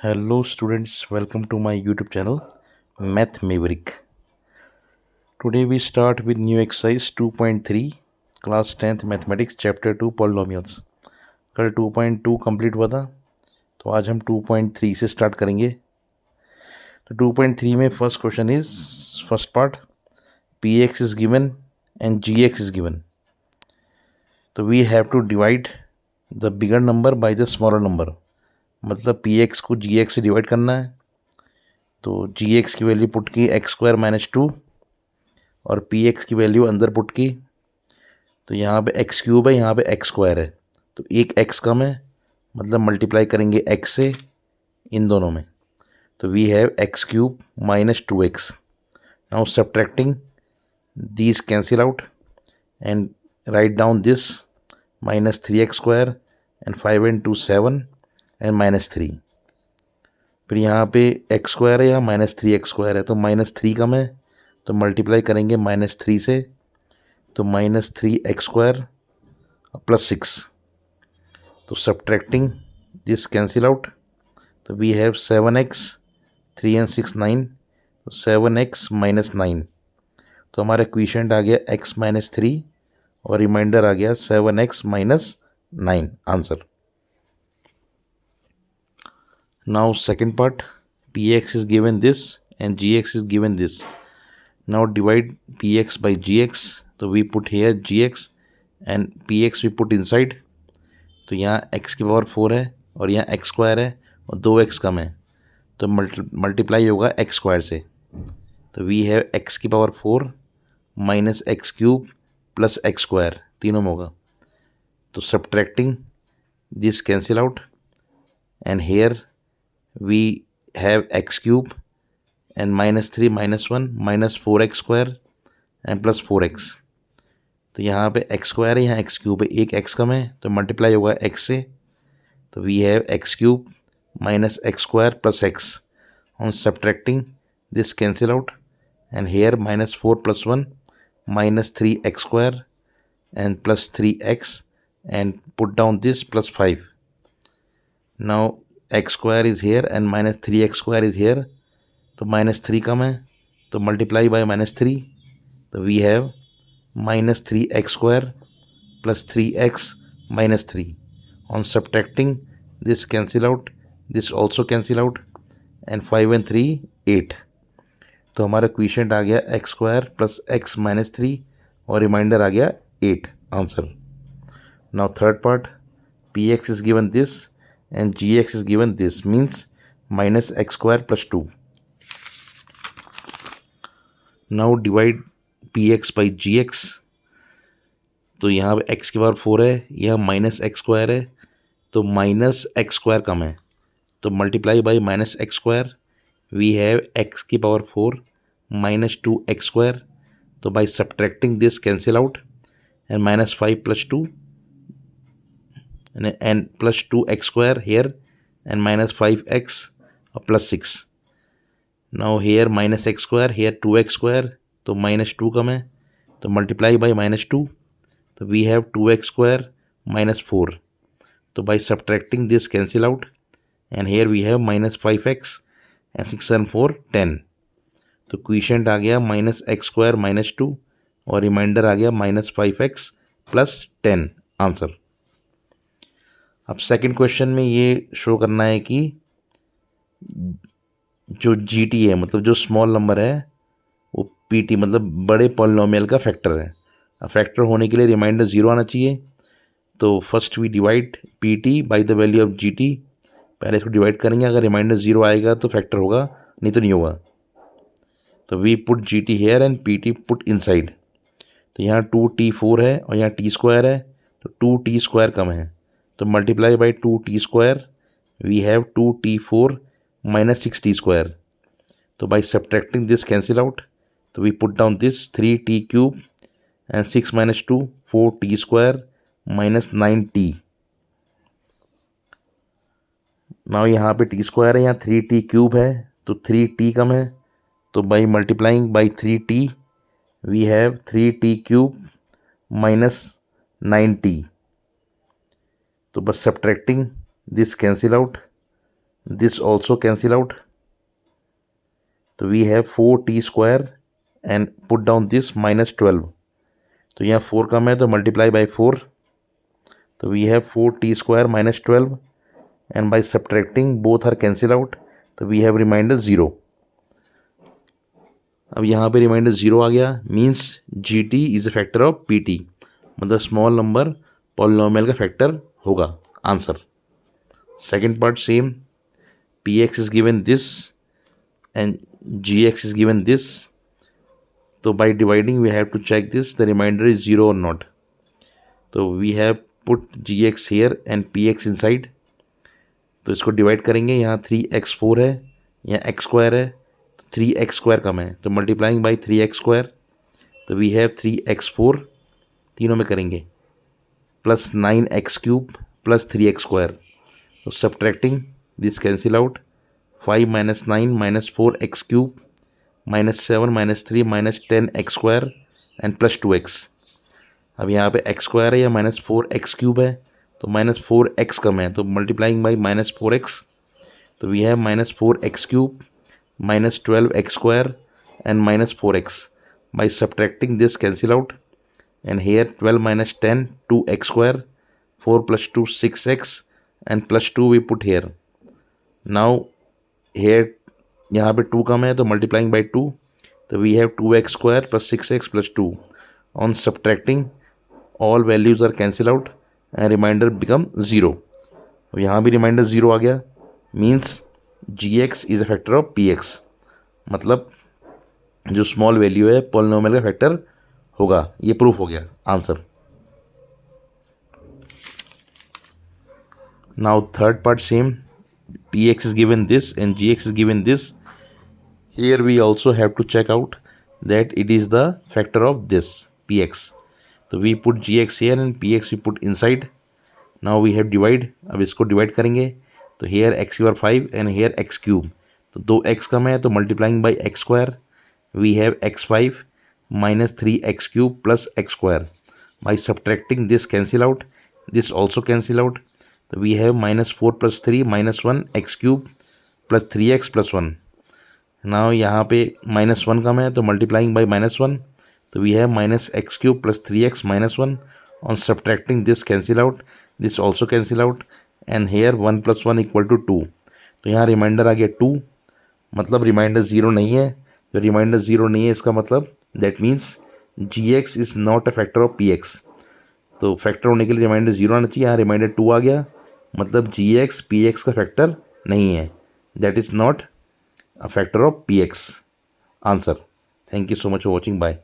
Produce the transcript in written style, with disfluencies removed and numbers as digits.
Hello students, welcome to my YouTube channel Math Maverick. Today we start with new exercise 2.3 class 10th mathematics chapter 2 polynomials. कल 2.2 complete हुआ था, तो आज हम 2.3 से स्टार्ट करेंगे. तो 2.3 में first question is first part px is given and gx is given. तो we have to divide the bigger number by the smaller number. मतलब px को gx से डिवाइड करना है. तो gx की वैल्यू पुट की x² - 2 और px की वैल्यू अंदर पुट की. तो यहाँ पे x³ है, यहाँ पे x² है, तो एक x कम है, मतलब मल्टीप्लाई करेंगे x से इन दोनों में. तो we have x³ - 2x. Now subtracting these cancel out and write down this -3x² and 5 and 2 7 and -3. फिर यहाँ पे x² है, यहाँ -3x² है, तो -3 कम है, तो मल्टीप्लाई करेंगे -3 से. तो -3x² + 6. तो सब्ट्रैक्टिंग दिस कैंसिल आउट. तो वी हैव 7x 3 and 6 9. तो 7x - 9. तो हमारा क्वेश्चन आ गया x - 3 और रिमाइंडर आ गया 7x - 9 answer. Now second part px is given this and gx is given this. Now divide px by gx. तो we put here gx and px we put inside. तो यहाँ x की power 4 है और यहाँ x² है और 2x कम है, तो मल्टीप्लाई होगा x² से. तो वी हैव x की पावर 4 - x³ + x² तीनों में होगा. तो subtracting this cancel out and here we have x³ and -3 - 1 -4x² and +4x. तो यहाँ पे x² है, यहाँ x³ है, एक x कम है, तो मल्टीप्लाई होगा x से. तो we have x³ - x² + x. On subtracting this cancel out and here -4 + 1 -3x² and +3x and put down this +5. Now x² is here and -3x² is here. तो -3 कम है, तो मल्टीप्लाई बाय -3. तो we have -3x² + 3x - 3. On subtracting this cancel out, this also cancel out and 5 and 3 8. तो हमारा question आ गया x² + x - 3 और reminder आ गया 8 answer. Now third part px is given this and gx is given this, means -x² + 2. Now divide px by gx. तो यहाँ पे x की power 4 है, यह -x² है, तो -x² कम है, तो multiply by -x². We have x की पावर 4 - 2x². तो by subtracting this cancel out and -5 + 2 and +2x² here and -5x +6. Now here -x², here 2x², तो -2 कम है, तो मल्टीप्लाई बाई -2. तो वी हैव 2x² - 4. तो by subtracting this cancel out and here we have -5x and 6 and 4 10. तो question आ गया -x² - 2 और reminder आ गया -5x + 10 answer. अब सेकंड क्वेश्चन में ये शो करना है कि जो GT है, मतलब जो स्मॉल नंबर है, वो PT मतलब बड़े पॉलिनोमियल का फैक्टर है. अब फैक्टर होने के लिए रिमाइंडर 0 आना चाहिए. तो first we divide PT by the value of GT. पहले इसको डिवाइड करेंगे, अगर रिमाइंडर 0 आएगा तो फैक्टर होगा, नहीं तो नहीं होगा. तो we put GT here and PT put inside. तो यहाँ 2t4 है और यहाँ t² है, तो 2t² कम है, तो multiply by 2t². We have 2t4 - 6t². तो by subtracting this cancel out. तो we put down this 3t³ and 6 - 2 4t² - 9t. Now यहाँ पे t² है, यहाँ 3t³ है, तो 3t कम है, तो by multiplying by 3t we have 3t³ - 9t. तो बस subtracting this cancel out. This also cancel out. तो we have 4t² and put down this -12. तो यहाँ 4 कम है तो मल्टीप्लाई बाई 4. तो we have 4t² -12 and by subtracting both are cancel out. तो we have reminder 0. अब यहाँ पे रिमाइंडर 0 आ गया. Means GT is a factor of PT. मतलब स्मॉल नंबर पॉलिनोमियल का फैक्टर होगा. Answer. Second part same. PX is given this and GX is given this. So by dividing we have to check this the remainder is 0 or not. So we have put GX here and PX inside. तो इसको divide करेंगे. यहाँ 3x4 है, यहाँ x² है, तो 3x² कम है तो मल्टीप्लाइंग बाई 3x². तो वी हैव 3x4 तीनों में करेंगे प्लस 9x³ प्लस 3x². तो subtracting this cancel out. 5 - 9 - 4x³ -7 - 3 -10x² and plus 2x. अब यहाँ पे x² है या -4x³ है तो -4x कम है तो मल्टीप्लाइंग बाई -4x. तो we have -4x³ -12x² and -4x. By subtracting this cancel out and here 12 - 10 2x². 4 + 2 6x and plus 2 we put here. Now here यहाँ पे 2 कम है तो मल्टीप्लाइंग बाई 2. तो we have 2x² + 6x + 2. On subtracting all values are cancel out and reminder become 0. अब यहाँ भी reminder 0 आ गया. Means GX is a factor of PX. मतलब जो स्मॉल वैल्यू है पॉलिनोमियल का फैक्टर होगा. ये प्रूफ हो गया. Answer. Now third part same. PX is given this and GX is given this. Here we also have to check out that it is the factor of this PX. So we put GX here and PX we put inside. Now we have divide. अब इसको divide करेंगे तो here x² 5 and here x³. तो 2x कम है तो multiplying by x². We have x5 - 3x³ plus x². By subtracting this cancel out. This also cancel out. तो we have -4 + 3 -1 x³ plus 3x + 1. नाउ यहाँ पे -1 कम है तो मल्टीप्लाइंग बाई -1. तो we have -x³ plus 3x -1. On subtracting this cancel out. This also cancel out and here 1 + 1 = 2. तो यहाँ reminder आ गया 2. मतलब रिमाइंडर 0 नहीं है. तो रिमाइंडर 0 नहीं है इसका मतलब that means GX is not a factor of PX. तो फैक्टर होने के लिए रिमाइंडर 0 आना चाहिए. यहाँ रिमाइंडर 2 आ गया. मतलब GX PX का फैक्टर नहीं है. That is not a factor of PX. Answer. Thank you so much for watching. Bye.